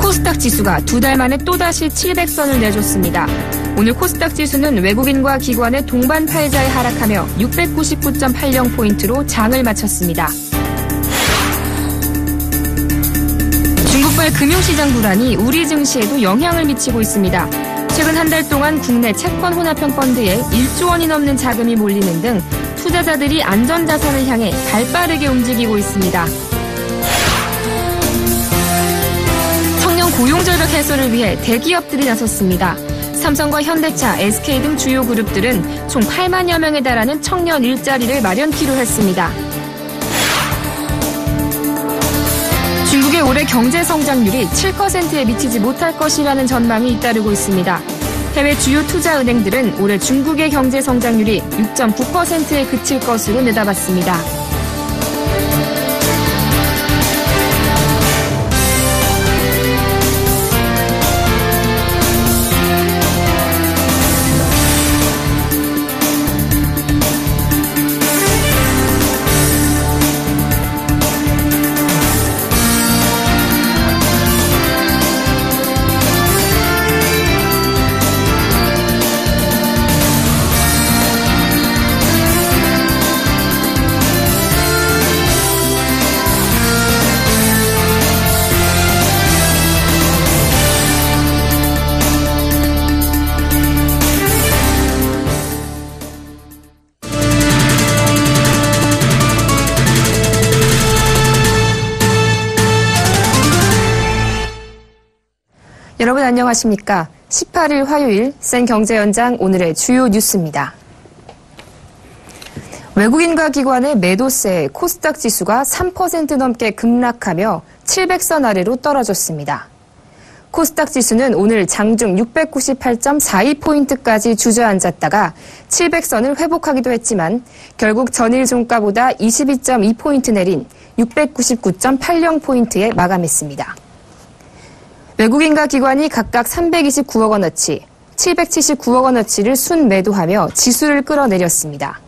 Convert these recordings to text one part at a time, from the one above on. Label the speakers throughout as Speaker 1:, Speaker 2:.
Speaker 1: 코스닥 지수가 2달 만에 또다시 700선을 내줬습니다. 오늘 코스닥 지수는 외국인과 기관의 동반 팔자에 하락하며 699.80포인트로 장을 마쳤습니다. 중국발 금융시장 불안이 우리 증시에도 영향을 미치고 있습니다. 최근 한 달 동안 국내 채권 혼합형 펀드에 1조 원이 넘는 자금이 몰리는 등 투자자들이 안전자산을 향해 발빠르게 움직이고 있습니다. 청년 고용절벽 해소를 위해 대기업들이 나섰습니다. 삼성과 현대차, SK 등 주요 그룹들은 총 8만여 명에 달하는 청년 일자리를 마련키로 했습니다. 중국의 올해 경제 성장률이 7%에 미치지 못할 것이라는 전망이 잇따르고 있습니다. 해외 주요 투자은행들은 올해 중국의 경제 성장률이 6.9%에 그칠 것으로 내다봤습니다. 여러분 안녕하십니까? 18일 화요일 센경제연장 오늘의 주요 뉴스입니다. 외국인과 기관의 매도세에 코스닥 지수가 3% 넘게 급락하며 700선 아래로 떨어졌습니다. 코스닥 지수는 오늘 장중 698.42포인트까지 주저앉았다가 700선을 회복하기도 했지만 결국 전일 종가보다 22.2포인트 내린 699.80포인트에 마감했습니다. 외국인과 기관이 각각 329억 원어치, 779억 원어치를 순매도하며 지수를 끌어내렸습니다.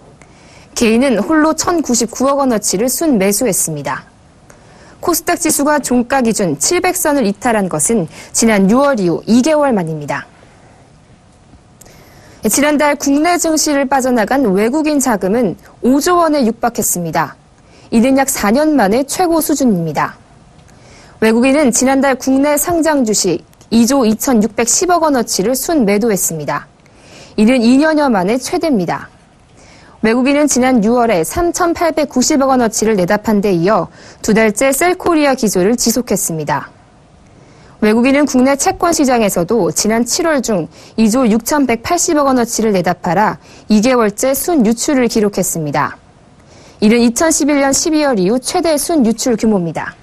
Speaker 1: 개인은 홀로 1,099억 원어치를 순매수했습니다. 코스닥 지수가 종가 기준 700선을 이탈한 것은 지난 6월 이후 2개월 만입니다. 지난달 국내 증시를 빠져나간 외국인 자금은 5조 원에 육박했습니다. 이는 약 4년 만의 최고 수준입니다. 외국인은 지난달 국내 상장 주식 2조 2,610억 원어치를 순매도했습니다. 이는 2년여 만에 최대입니다. 외국인은 지난 6월에 3,890억 원어치를 내답한 데 이어 2달째 셀코리아 기조를 지속했습니다. 외국인은 국내 채권 시장에서도 지난 7월 중 2조 6,180억 원어치를 내답하라 2개월째 순유출을 기록했습니다. 이는 2011년 12월 이후 최대 순유출 규모입니다.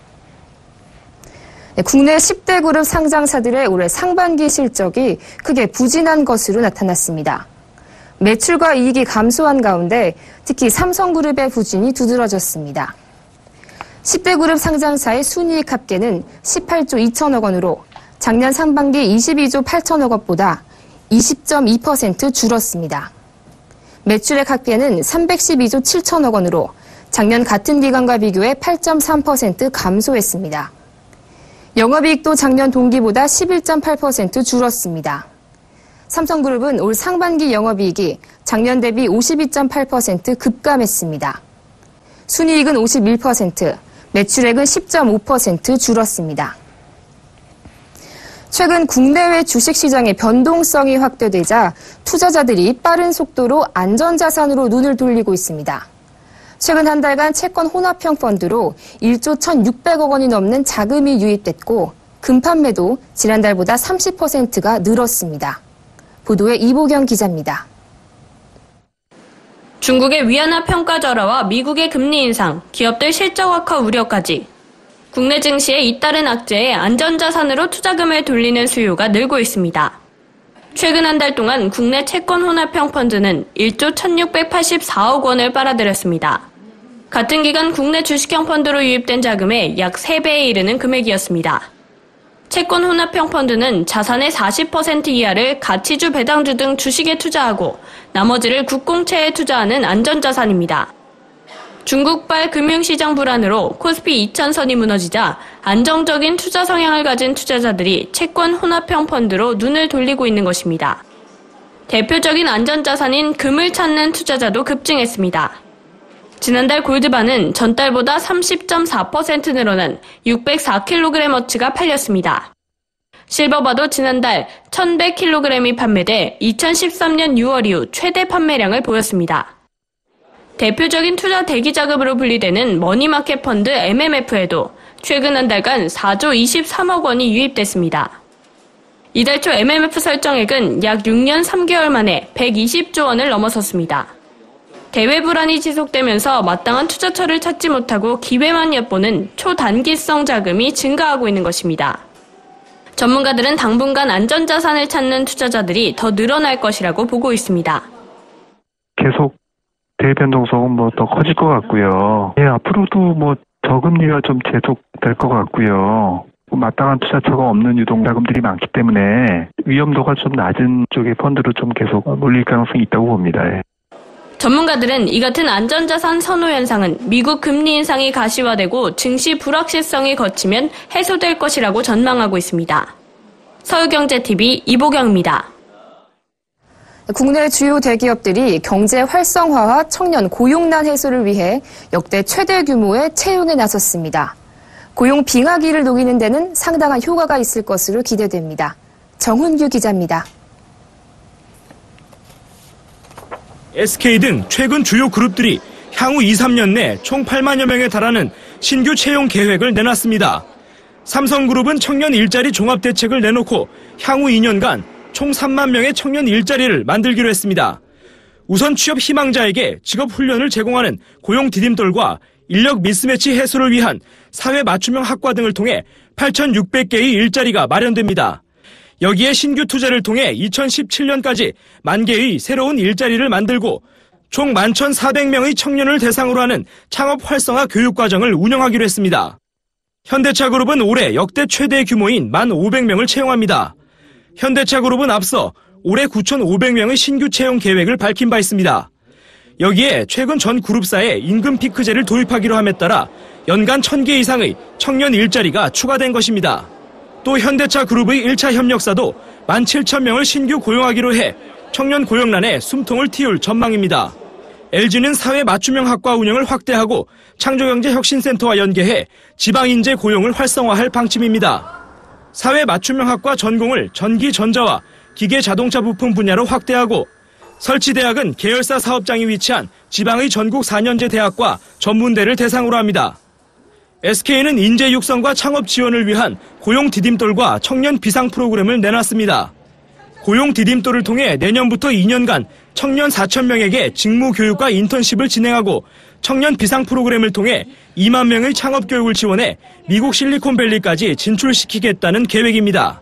Speaker 1: 국내 10대 그룹 상장사들의 올해 상반기 실적이 크게 부진한 것으로 나타났습니다. 매출과 이익이 감소한 가운데 특히 삼성그룹의 부진이 두드러졌습니다. 10대 그룹 상장사의 순이익 합계는 18조 2천억 원으로 작년 상반기 22조 8천억 원보다 20.2% 줄었습니다. 매출액 합계는 312조 7천억 원으로 작년 같은 기간과 비교해 8.3% 감소했습니다. 영업이익도 작년 동기보다 11.8% 줄었습니다. 삼성그룹은 올 상반기 영업이익이 작년 대비 52.8% 급감했습니다. 순이익은 51%, 매출액은 10.5% 줄었습니다. 최근 국내외 주식시장의 변동성이 확대되자 투자자들이 빠른 속도로 안전자산으로 눈을 돌리고 있습니다. 최근 한 달간 채권 혼합형 펀드로 1조 1,600억 원이 넘는 자금이 유입됐고 금판매도 지난달보다 30%가 늘었습니다. 보도에 이보경 기자입니다.
Speaker 2: 중국의 위안화 평가 절하와 미국의 금리 인상, 기업들 실적 악화 우려까지 국내 증시에 잇따른 악재에 안전자산으로 투자금을 돌리는 수요가 늘고 있습니다. 최근 한 달 동안 국내 채권 혼합형 펀드는 1조 1,684억 원을 빨아들였습니다. 같은 기간 국내 주식형 펀드로 유입된 자금의 약 3배에 이르는 금액이었습니다. 채권 혼합형 펀드는 자산의 40% 이하를 가치주, 배당주 등 주식에 투자하고 나머지를 국공채에 투자하는 안전자산입니다. 중국발 금융시장 불안으로 코스피 2000선이 무너지자 안정적인 투자 성향을 가진 투자자들이 채권 혼합형 펀드로 눈을 돌리고 있는 것입니다. 대표적인 안전자산인 금을 찾는 투자자도 급증했습니다. 지난달 골드바는 전달보다 30.4% 늘어난 604kg어치가 팔렸습니다. 실버바도 지난달 1100kg이 판매돼 2013년 6월 이후 최대 판매량을 보였습니다. 대표적인 투자 대기 자금으로 분리되는 머니마켓 펀드 MMF에도 최근 한 달간 4조 23억 원이 유입됐습니다. 이달 초 MMF 설정액은 약 6년 3개월 만에 120조 원을 넘어섰습니다. 대외 불안이 지속되면서 마땅한 투자처를 찾지 못하고 기회만 엿보는 초단기성 자금이 증가하고 있는 것입니다. 전문가들은 당분간 안전자산을 찾는 투자자들이 더 늘어날 것이라고 보고 있습니다.
Speaker 3: 계속 대변동성은 더 커질 것 같고요. 앞으로도 저금리가 좀 계속될 것 같고요. 마땅한 투자처가 없는 유동자금들이 많기 때문에 위험도가 좀 낮은 쪽의 펀드로 좀 계속 몰릴 가능성이 있다고 봅니다.
Speaker 2: 전문가들은 이 같은 안전자산 선호 현상은 미국 금리 인상이 가시화되고 증시 불확실성이 거치면 해소될 것이라고 전망하고 있습니다. 서울경제TV 이보경입니다.
Speaker 1: 국내 주요 대기업들이 경제 활성화와 청년 고용난 해소를 위해 역대 최대 규모의 채용에 나섰습니다. 고용 빙하기를 녹이는 데는 상당한 효과가 있을 것으로 기대됩니다. 정훈규 기자입니다.
Speaker 4: SK 등 최근 주요 그룹들이 향후 2-3년 내 총 8만여 명에 달하는 신규 채용 계획을 내놨습니다. 삼성그룹은 청년 일자리 종합대책을 내놓고 향후 2년간 총 3만 명의 청년 일자리를 만들기로 했습니다. 우선 취업 희망자에게 직업 훈련을 제공하는 고용 디딤돌과 인력 미스매치 해소를 위한 사회 맞춤형 학과 등을 통해 8,600개의 일자리가 마련됩니다. 여기에 신규 투자를 통해 2017년까지 10,000개의 새로운 일자리를 만들고 총 11,400명의 청년을 대상으로 하는 창업 활성화 교육과정을 운영하기로 했습니다. 현대차그룹은 올해 역대 최대 규모인 1,500명을 채용합니다. 현대차그룹은 앞서 올해 9,500명의 신규 채용 계획을 밝힌 바 있습니다. 여기에 최근 전 그룹사에 임금 피크제를 도입하기로 함에 따라 연간 1,000개 이상의 청년 일자리가 추가된 것입니다. 또 현대차그룹의 1차 협력사도 17,000명을 신규 고용하기로 해 청년 고용난에 숨통을 틔울 전망입니다. LG는 사회 맞춤형 학과 운영을 확대하고 창조경제혁신센터와 연계해 지방인재 고용을 활성화할 방침입니다. 사회 맞춤형 학과 전공을 전기, 전자와 기계, 자동차 부품 분야로 확대하고 설치대학은 계열사 사업장이 위치한 지방의 전국 4년제 대학과 전문대를 대상으로 합니다. SK는 인재 육성과 창업 지원을 위한 고용 디딤돌과 청년 비상 프로그램을 내놨습니다. 고용 디딤돌을 통해 내년부터 2년간 청년 4,000명에게 직무 교육과 인턴십을 진행하고 청년 비상 프로그램을 통해 2만 명의 창업 교육을 지원해 미국 실리콘밸리까지 진출시키겠다는 계획입니다.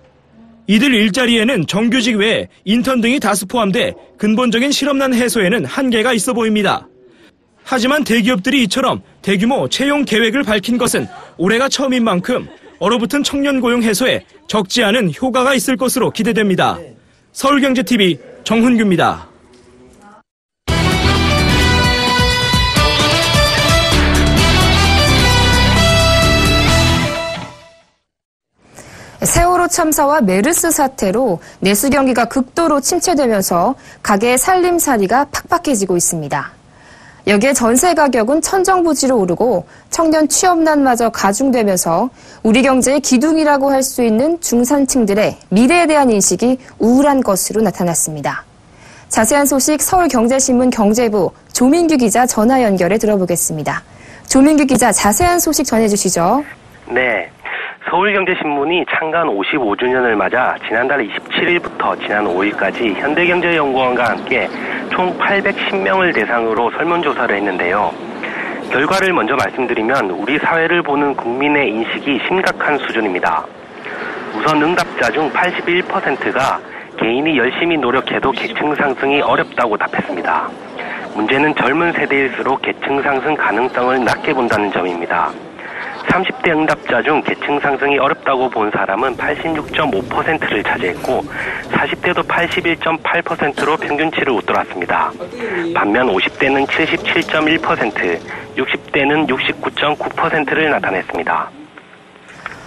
Speaker 4: 이들 일자리에는 정규직 외에 인턴 등이 다수 포함돼 근본적인 실업난 해소에는 한계가 있어 보입니다. 하지만 대기업들이 이처럼 대규모 채용 계획을 밝힌 것은 올해가 처음인 만큼 얼어붙은 청년 고용 해소에 적지 않은 효과가 있을 것으로 기대됩니다. 서울경제TV 정훈규입니다.
Speaker 1: 세월호 참사와 메르스 사태로 내수 경기가 극도로 침체되면서 가게의 살림살이가 팍팍해지고 있습니다. 여기에 전세 가격은 천정부지로 오르고 청년 취업난마저 가중되면서 우리 경제의 기둥이라고 할 수 있는 중산층들의 미래에 대한 인식이 우울한 것으로 나타났습니다. 자세한 소식 서울경제신문 경제부 조민규 기자 전화 연결해 들어보겠습니다. 조민규 기자, 자세한 소식 전해주시죠.
Speaker 5: 네. 서울경제신문이 창간 55주년을 맞아 지난달 27일부터 지난 5일까지 현대경제연구원과 함께 총 810명을 대상으로 설문조사를 했는데요. 결과를 먼저 말씀드리면 우리 사회를 보는 국민의 인식이 심각한 수준입니다. 우선 응답자 중 81%가 개인이 열심히 노력해도 계층 상승이 어렵다고 답했습니다. 문제는 젊은 세대일수록 계층 상승 가능성을 낮게 본다는 점입니다. 30대 응답자 중 계층 상승이 어렵다고 본 사람은 86.5%를 차지했고 40대도 81.8%로 평균치를 웃돌았습니다. 반면 50대는 77.1%, 60대는 69.9%를 나타냈습니다.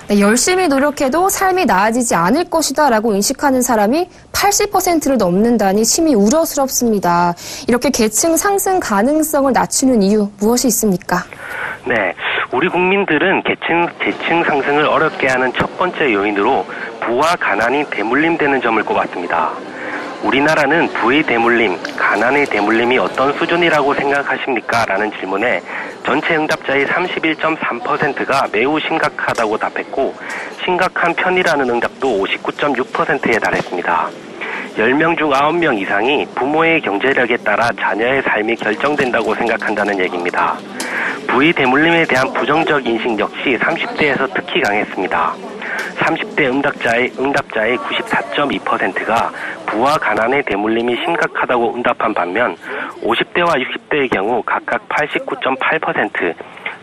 Speaker 1: 네, 열심히 노력해도 삶이 나아지지 않을 것이다라고 인식하는 사람이 80%를 넘는다니 심히 우려스럽습니다. 이렇게 계층 상승 가능성을 낮추는 이유 무엇이 있습니까?
Speaker 5: 네, 우리 국민들은 계층 상승을 어렵게 하는 첫 번째 요인으로 부와 가난이 대물림되는 점을 꼽았습니다. 우리나라는 부의 대물림, 가난의 대물림이 어떤 수준이라고 생각하십니까? 라는 질문에 전체 응답자의 31.3%가 매우 심각하다고 답했고 심각한 편이라는 응답도 59.6%에 달했습니다. 10명 중 9명 이상이 부모의 경제력에 따라 자녀의 삶이 결정된다고 생각한다는 얘기입니다. 부의 대물림에 대한 부정적 인식 역시 30대에서 특히 강했습니다. 30대 응답자의 94.2%가 부와 가난의 대물림이 심각하다고 응답한 반면 50대와 60대의 경우 각각 89.8%,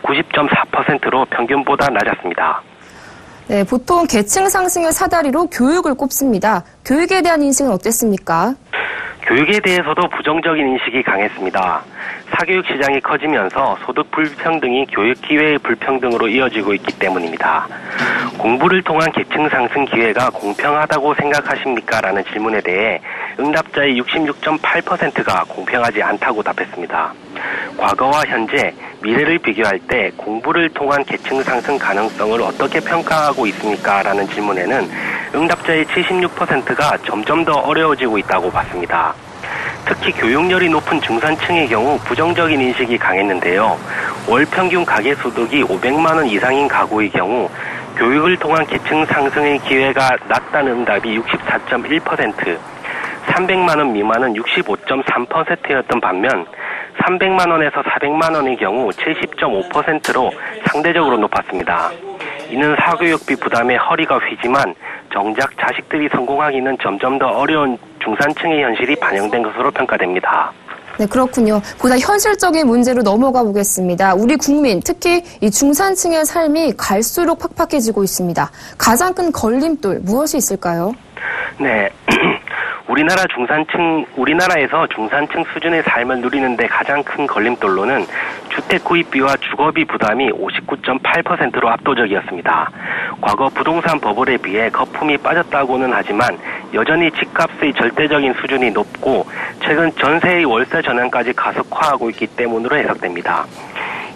Speaker 5: 90.4%로 평균보다 낮았습니다.
Speaker 1: 네, 보통 계층 상승의 사다리로 교육을 꼽습니다. 교육에 대한 인식은 어땠습니까?
Speaker 5: 교육에 대해서도 부정적인 인식이 강했습니다. 사교육 시장이 커지면서 소득 불평등이 교육 기회의 불평등으로 이어지고 있기 때문입니다. 공부를 통한 계층 상승 기회가 공평하다고 생각하십니까? 라는 질문에 대해 응답자의 66.8%가 공평하지 않다고 답했습니다. 과거와 현재, 미래를 비교할 때 공부를 통한 계층 상승 가능성을 어떻게 평가하고 있습니까? 라는 질문에는 응답자의 76%가 점점 더 어려워지고 있다고 봤습니다. 특히 교육열이 높은 중산층의 경우 부정적인 인식이 강했는데요. 월 평균 가계소득이 500만 원 이상인 가구의 경우 교육을 통한 계층 상승의 기회가 낮다는 응답이 64.1%, 300만 원 미만은 65.3%였던 반면 300만 원에서 400만 원의 경우 70.5%로 상대적으로 높았습니다. 이는 사교육비 부담에 허리가 휘지만 정작 자식들이 성공하기는 점점 더 어려운 중산층의 현실이 반영된 것으로 평가됩니다.
Speaker 1: 네, 그렇군요. 보다 현실적인 문제로 넘어가 보겠습니다. 우리 국민, 특히 이 중산층의 삶이 갈수록 팍팍해지고 있습니다. 가장 큰 걸림돌 무엇이 있을까요?
Speaker 5: 네. 우리나라에서 중산층 수준의 삶을 누리는데 가장 큰 걸림돌로는 주택 구입비와 주거비 부담이 59.8%로 압도적이었습니다. 과거 부동산 버블에 비해 거품이 빠졌다고는 하지만 여전히 집값의 절대적인 수준이 높고 최근 전세의 월세 전환까지 가속화하고 있기 때문으로 해석됩니다.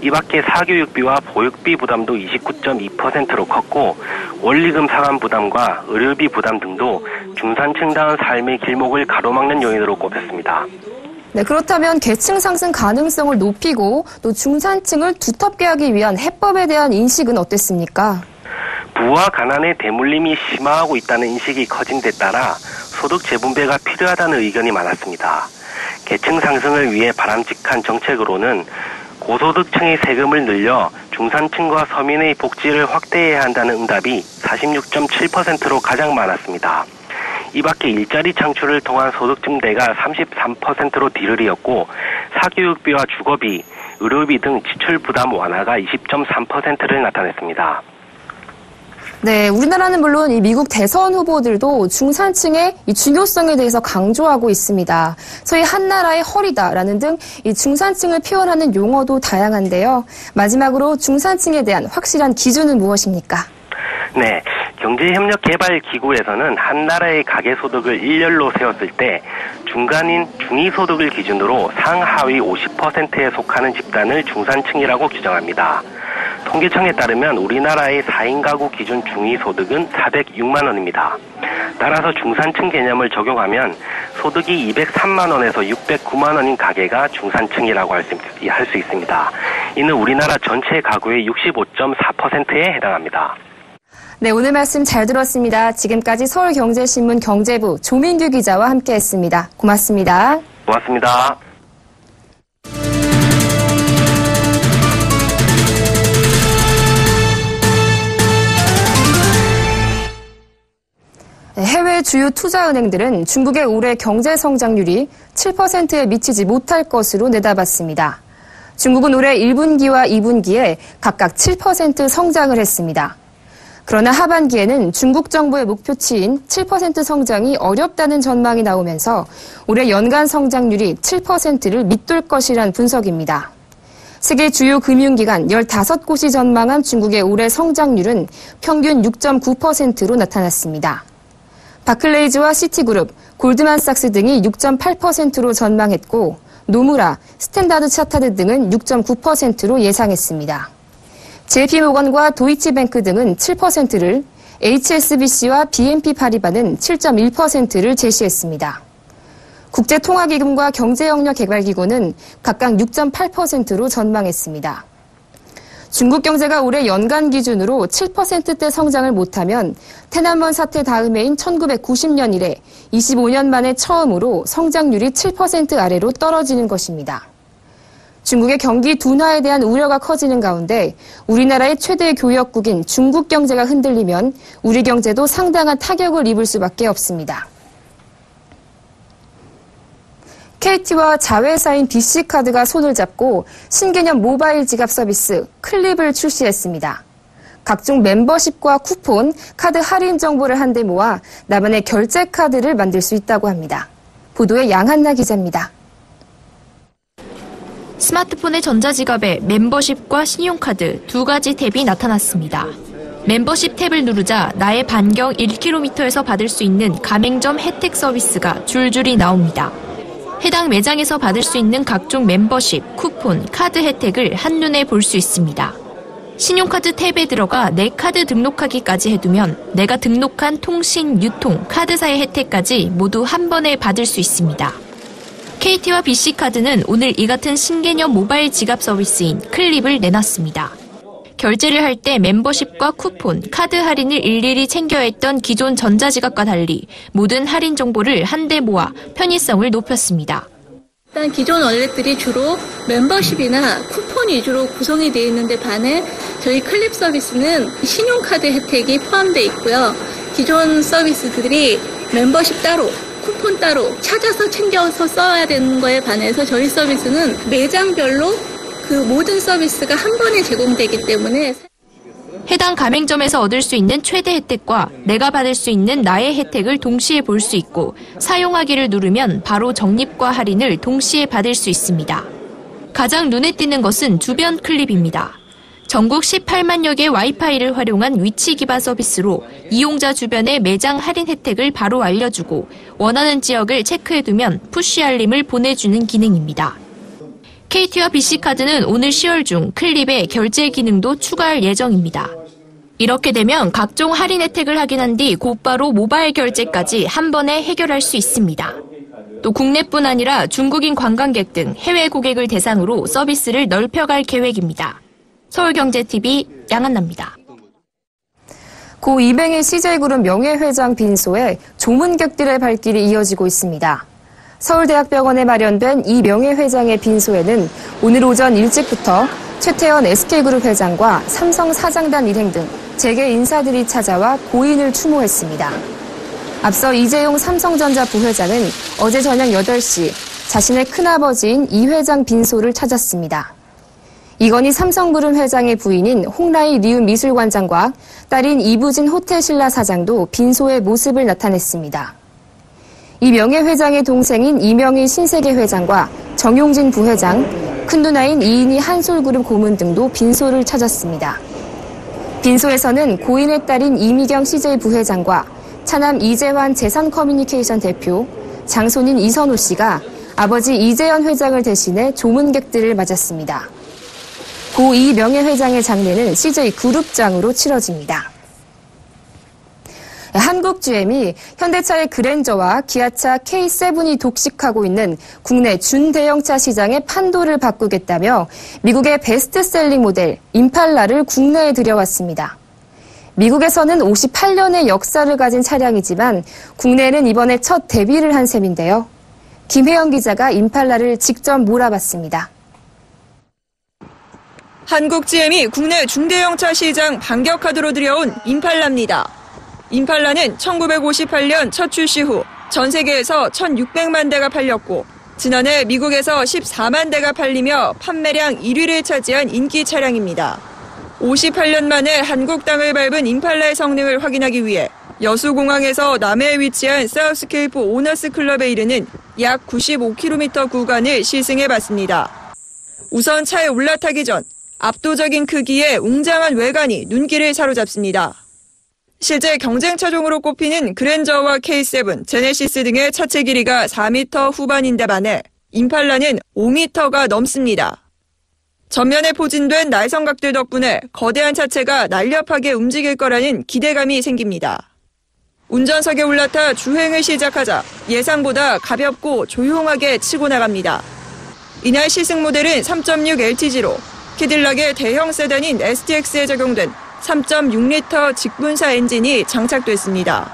Speaker 5: 이 밖에 사교육비와 보육비 부담도 29.2%로 컸고 원리금 상환 부담과 의료비 부담 등도 중산층다운 삶의 길목을 가로막는 요인으로 꼽혔습니다.
Speaker 1: 네, 그렇다면 계층 상승 가능성을 높이고 또 중산층을 두텁게 하기 위한 해법에 대한 인식은 어땠습니까?
Speaker 5: 부와 가난의 대물림이 심화하고 있다는 인식이 커진 데 따라 소득 재분배가 필요하다는 의견이 많았습니다. 계층 상승을 위해 바람직한 정책으로는 고소득층의 세금을 늘려 중산층과 서민의 복지를 확대해야 한다는 응답이 46.7%로 가장 많았습니다. 이 밖에 일자리 창출을 통한 소득 증대가 33%로 뒤를 이었고 사교육비와 주거비, 의료비 등 지출 부담 완화가 20.3%를 나타냈습니다.
Speaker 1: 네, 우리나라는 물론 이 미국 대선 후보들도 중산층의 이 중요성에 대해서 강조하고 있습니다. 소위 한나라의 허리다라는 등 이 중산층을 표현하는 용어도 다양한데요. 마지막으로 중산층에 대한 확실한 기준은 무엇입니까?
Speaker 5: 네, 경제협력개발기구에서는 한나라의 가계소득을 일렬로 세웠을 때 중간인 중위소득을 기준으로 상하위 50%에 속하는 집단을 중산층이라고 규정합니다. 통계청에 따르면 우리나라의 4인 가구 기준 중위소득은 406만 원입니다. 따라서 중산층 개념을 적용하면 소득이 203만 원에서 609만 원인 가계가 중산층이라고 할 수 있습니다. 이는 우리나라 전체 가구의 65.4%에 해당합니다.
Speaker 1: 네, 오늘 말씀 잘 들었습니다. 지금까지 서울경제신문 경제부 조민규 기자와 함께했습니다. 고맙습니다.
Speaker 5: 고맙습니다.
Speaker 1: 해외 주요 투자은행들은 중국의 올해 경제 성장률이 7%에 미치지 못할 것으로 내다봤습니다. 중국은 올해 1분기와 2분기에 각각 7% 성장을 했습니다. 그러나 하반기에는 중국 정부의 목표치인 7% 성장이 어렵다는 전망이 나오면서 올해 연간 성장률이 7%를 밑돌 것이란 분석입니다. 세계 주요 금융기관 15곳이 전망한 중국의 올해 성장률은 평균 6.9%로 나타났습니다. 바클레이즈와 시티그룹, 골드만삭스 등이 6.8%로 전망했고 노무라, 스탠다드 차타드 등은 6.9%로 예상했습니다. JP모건과 도이치뱅크 등은 7%를, HSBC와 BNP 파리바는 7.1%를 제시했습니다. 국제통화기금과 경제역량개발기구는 각각 6.8%로 전망했습니다. 중국 경제가 올해 연간 기준으로 7%대 성장을 못하면 테난먼 사태 다음해인 1990년 이래 25년 만에 처음으로 성장률이 7% 아래로 떨어지는 것입니다. 중국의 경기 둔화에 대한 우려가 커지는 가운데 우리나라의 최대 교역국인 중국 경제가 흔들리면 우리 경제도 상당한 타격을 입을 수밖에 없습니다. KT와 자회사인 BC카드가 손을 잡고 신개념 모바일 지갑 서비스 클립을 출시했습니다. 각종 멤버십과 쿠폰, 카드 할인 정보를 한데 모아 나만의 결제 카드를 만들 수 있다고 합니다. 보도에 양한나 기자입니다.
Speaker 6: 스마트폰의 전자지갑에 멤버십과 신용카드 두 가지 탭이 나타났습니다. 멤버십 탭을 누르자 나의 반경 1km에서 받을 수 있는 가맹점 혜택 서비스가 줄줄이 나옵니다. 해당 매장에서 받을 수 있는 각종 멤버십, 쿠폰, 카드 혜택을 한눈에 볼 수 있습니다. 신용카드 탭에 들어가 내 카드 등록하기까지 해두면 내가 등록한 통신, 유통, 카드사의 혜택까지 모두 한 번에 받을 수 있습니다. KT와 BC카드는 오늘 이 같은 신개념 모바일 지갑 서비스인 클립을 내놨습니다. 결제를 할 때 멤버십과 쿠폰, 카드 할인을 일일이 챙겨야 했던 기존 전자지갑과 달리 모든 할인 정보를 한데 모아 편의성을 높였습니다.
Speaker 7: 일단 기존 월렛들이 주로 멤버십이나 쿠폰 위주로 구성이 되어 있는데 반해 저희 클립 서비스는 신용카드 혜택이 포함되어 있고요. 기존 서비스들이 멤버십 따로, 쿠폰 따로 찾아서 챙겨서 써야 되는 거에 반해서 저희 서비스는 매장별로 그 모든 서비스가 한 번에 제공되기 때문에
Speaker 6: 해당 가맹점에서 얻을 수 있는 최대 혜택과 내가 받을 수 있는 나의 혜택을 동시에 볼 수 있고 사용하기를 누르면 바로 적립과 할인을 동시에 받을 수 있습니다. 가장 눈에 띄는 것은 주변 클립입니다. 전국 18만여 개 와이파이를 활용한 위치 기반 서비스로 이용자 주변의 매장 할인 혜택을 바로 알려주고 원하는 지역을 체크해두면 푸시 알림을 보내주는 기능입니다. KT와 BC카드는 오늘 10월 중 클립에 결제 기능도 추가할 예정입니다. 이렇게 되면 각종 할인 혜택을 확인한 뒤 곧바로 모바일 결제까지 한 번에 해결할 수 있습니다. 또 국내뿐 아니라 중국인 관광객 등 해외 고객을 대상으로 서비스를 넓혀갈 계획입니다. 서울경제TV 양한나입니다.
Speaker 1: 고 이병희 CJ그룹 명예회장 빈소에 조문객들의 발길이 이어지고 있습니다. 서울대학병원에 마련된 이 명예회장의 빈소에는 오늘 오전 일찍부터 최태원 SK그룹 회장과 삼성 사장단 일행 등 재계 인사들이 찾아와 고인을 추모했습니다. 앞서 이재용 삼성전자 부회장은 어제 저녁 8시 자신의 큰아버지인 이 회장 빈소를 찾았습니다. 이건희 삼성그룹 회장의 부인인 홍라이 리움미술관장과 딸인 이부진 호텔신라 사장도 빈소의 모습을 나타냈습니다. 이 명예회장의 동생인 이명희 신세계 회장과 정용진 부회장, 큰누나인 이인희 한솔그룹 고문 등도 빈소를 찾았습니다. 빈소에서는 고인의 딸인 이미경 CJ 부회장과 차남 이재환 재산커뮤니케이션 대표, 장손인 이선호 씨가 아버지 이재현 회장을 대신해 조문객들을 맞았습니다. 고 이 명예회장의 장례는 CJ 그룹장으로 치러집니다. 한국 GM이 현대차의 그랜저와 기아차 K7이 독식하고 있는 국내 준대형차 시장의 판도를 바꾸겠다며 미국의 베스트셀링 모델 임팔라를 국내에 들여왔습니다. 미국에서는 58년의 역사를 가진 차량이지만 국내에는 이번에 첫 데뷔를 한 셈인데요. 김혜영 기자가 임팔라를 직접 몰아봤습니다.
Speaker 8: 한국 GM이 국내 중대형차 시장 반격하도록 들여온 임팔라입니다. 임팔라는 1958년 첫 출시 후 전 세계에서 1,600만 대가 팔렸고 지난해 미국에서 14만 대가 팔리며 판매량 1위를 차지한 인기 차량입니다. 58년 만에 한국 땅을 밟은 임팔라의 성능을 확인하기 위해 여수공항에서 남해에 위치한 사우스케이프 오너스 클럽에 이르는 약 95km 구간을 시승해봤습니다. 우선 차에 올라타기 전 압도적인 크기의 웅장한 외관이 눈길을 사로잡습니다. 실제 경쟁 차종으로 꼽히는 그랜저와 K7, 제네시스 등의 차체 길이가 4m 후반인데 반해 임팔라는 5m가 넘습니다. 전면에 포진된 날성각들 덕분에 거대한 차체가 날렵하게 움직일 거라는 기대감이 생깁니다. 운전석에 올라타 주행을 시작하자 예상보다 가볍고 조용하게 치고 나갑니다. 이날 시승 모델은 3.6 LTG로 캐딜락의 대형 세단인 STX에 적용된 3.6리터 직분사 엔진이 장착됐습니다.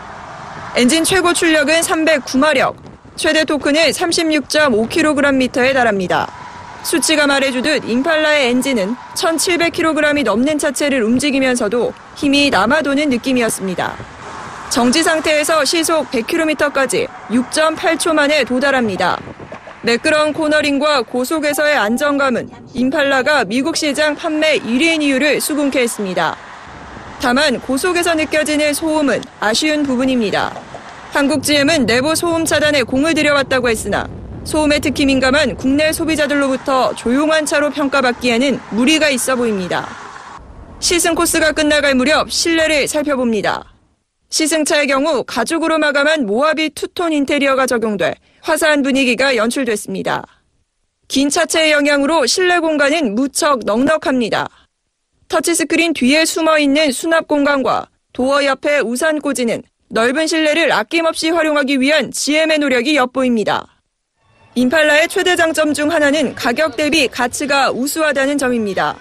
Speaker 8: 엔진 최고 출력은 309마력, 최대 토크는 36.5kgm에 달합니다. 수치가 말해주듯 임팔라의 엔진은 1700kg이 넘는 차체를 움직이면서도 힘이 남아도는 느낌이었습니다. 정지 상태에서 시속 100km까지 6.8초 만에 도달합니다. 매끄러운 코너링과 고속에서의 안정감은 임팔라가 미국 시장 판매 1위인 이유를 수긍케 했습니다. 다만 고속에서 느껴지는 소음은 아쉬운 부분입니다. 한국 GM은 내부 소음 차단에 공을 들여왔다고 했으나 소음에 특히 민감한 국내 소비자들로부터 조용한 차로 평가받기에는 무리가 있어 보입니다. 시승 코스가 끝나갈 무렵 실내를 살펴봅니다. 시승차의 경우 가죽으로 마감한 모하비 투톤 인테리어가 적용돼 화사한 분위기가 연출됐습니다. 긴 차체의 영향으로 실내 공간은 무척 넉넉합니다. 터치스크린 뒤에 숨어있는 수납 공간과 도어 옆에 우산 꽂이는 넓은 실내를 아낌없이 활용하기 위한 GM의 노력이 엿보입니다. 임팔라의 최대 장점 중 하나는 가격 대비 가치가 우수하다는 점입니다.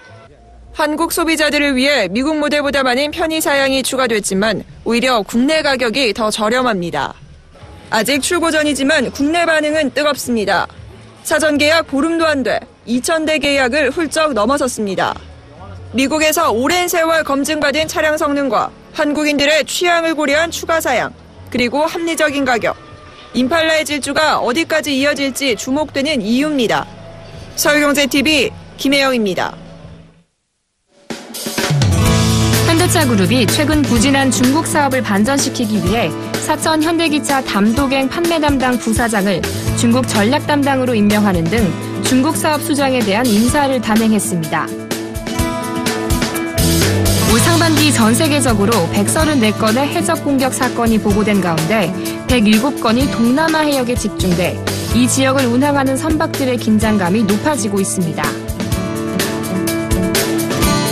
Speaker 8: 한국 소비자들을 위해 미국 모델보다 많은 편의 사양이 추가됐지만 오히려 국내 가격이 더 저렴합니다. 아직 출고 전이지만 국내 반응은 뜨겁습니다. 사전 계약 보름도 안 돼 2,000대 계약을 훌쩍 넘어섰습니다. 미국에서 오랜 세월 검증받은 차량 성능과 한국인들의 취향을 고려한 추가 사양, 그리고 합리적인 가격, 임팔라의 질주가 어디까지 이어질지 주목되는 이유입니다. 서울경제TV 김혜영입니다.
Speaker 1: 현대차그룹이 최근 부진한 중국 사업을 반전시키기 위해 사천 현대기차 담도갱 판매 담당 부사장을 중국 전략 담당으로 임명하는 등 중국 사업 수장에 대한 인사를 단행했습니다. 올 상반기 전 세계적으로 134건의 해적 공격 사건이 보고된 가운데 107건이 동남아 해역에 집중돼 이 지역을 운항하는 선박들의 긴장감이 높아지고 있습니다.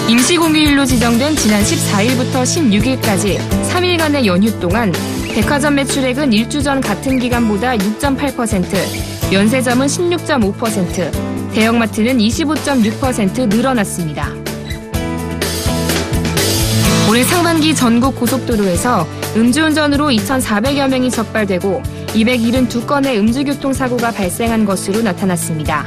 Speaker 1: 임시공휴일로 지정된 지난 14일부터 16일까지 3일간의 연휴 동안 백화점 매출액은 1주 전 같은 기간보다 6.8%, 면세점은 16.5%, 대형마트는 25.6% 늘어났습니다. 올해 상반기 전국 고속도로에서 음주운전으로 2,400여 명이 적발되고 272건의 음주교통사고가 발생한 것으로 나타났습니다.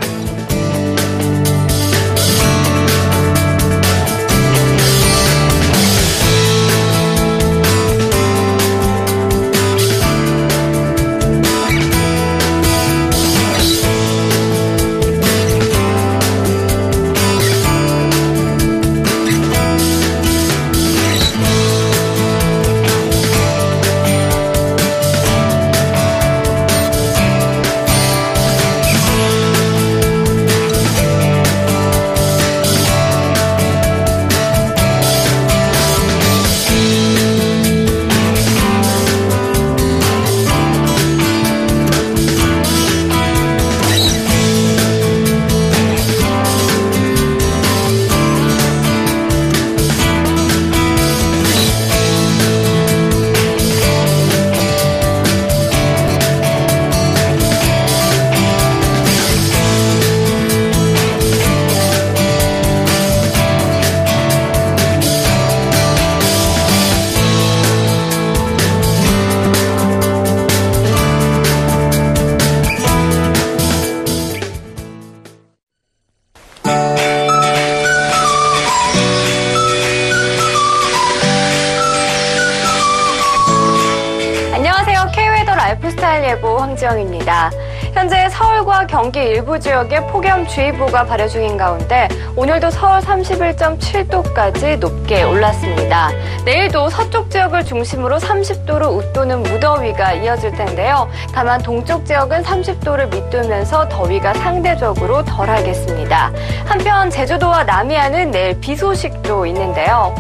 Speaker 9: 라이프스타일 예보 황지영입니다. 현재 서울과 경기 일부 지역에 폭염주의보가 발효 중인 가운데 오늘도 서울 31.7도까지 높게 올랐습니다. 내일도 서쪽 지역을 중심으로 30도로 웃도는 무더위가 이어질 텐데요. 다만 동쪽 지역은 30도를 밑돌면서 더위가 상대적으로 덜하겠습니다. 한편 제주도와 남해안은 내일 비 소식도 있는데요.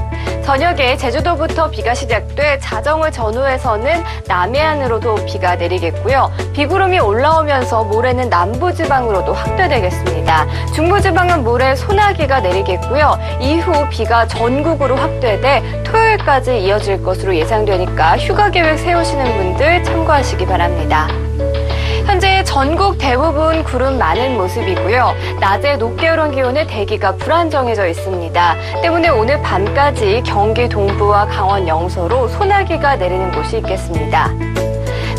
Speaker 9: 저녁에 제주도부터 비가 시작돼 자정을 전후해서는 남해안으로도 비가 내리겠고요. 비구름이 올라오면서 모레는 남부지방으로도 확대되겠습니다. 중부지방은 모레 소나기가 내리겠고요. 이후 비가 전국으로 확대돼 토요일까지 이어질 것으로 예상되니까 휴가 계획 세우시는 분들 참고하시기 바랍니다. 현재 전국 대부분 구름 많은 모습이고요. 낮에 높게 오른 기온에 대기가 불안정해져 있습니다. 때문에 오늘 밤까지 경기 동부와 강원 영서로 소나기가 내리는 곳이 있겠습니다.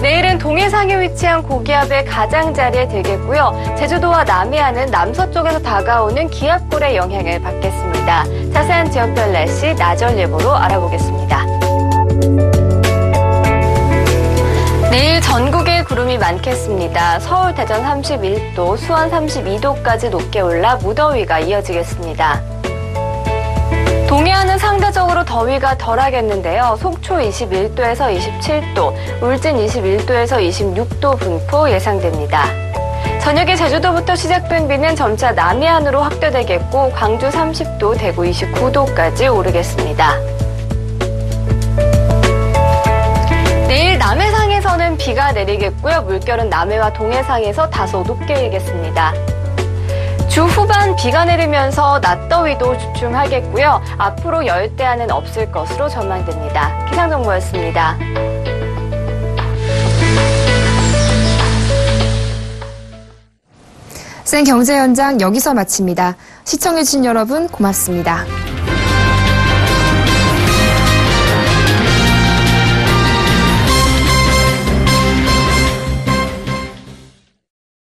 Speaker 9: 내일은 동해상에 위치한 고기압의 가장자리에 들겠고요. 제주도와 남해안은 남서쪽에서 다가오는 기압골의 영향을 받겠습니다. 자세한 지역별 날씨 나절 예보로 알아보겠습니다. 내일 전국에 구름이 많겠습니다. 서울, 대전 31도, 수원 32도까지 높게 올라 무더위가 이어지겠습니다. 동해안은 상대적으로 더위가 덜하겠는데요. 속초 21도에서 27도, 울진 21도에서 26도 분포 예상됩니다. 저녁에 제주도부터 시작된 비는 점차 남해안으로 확대되겠고 광주 30도, 대구 29도까지 오르겠습니다. 내일 남해상에서는 비가 내리겠고요. 물결은 남해와 동해상에서 다소 높게 일겠습니다. 주 후반 비가 내리면서 낮더위도 주춤하겠고요. 앞으로 열대야는 없을 것으로 전망됩니다. 기상정보였습니다.
Speaker 1: 생경제 현장 여기서 마칩니다. 시청해주신 여러분 고맙습니다.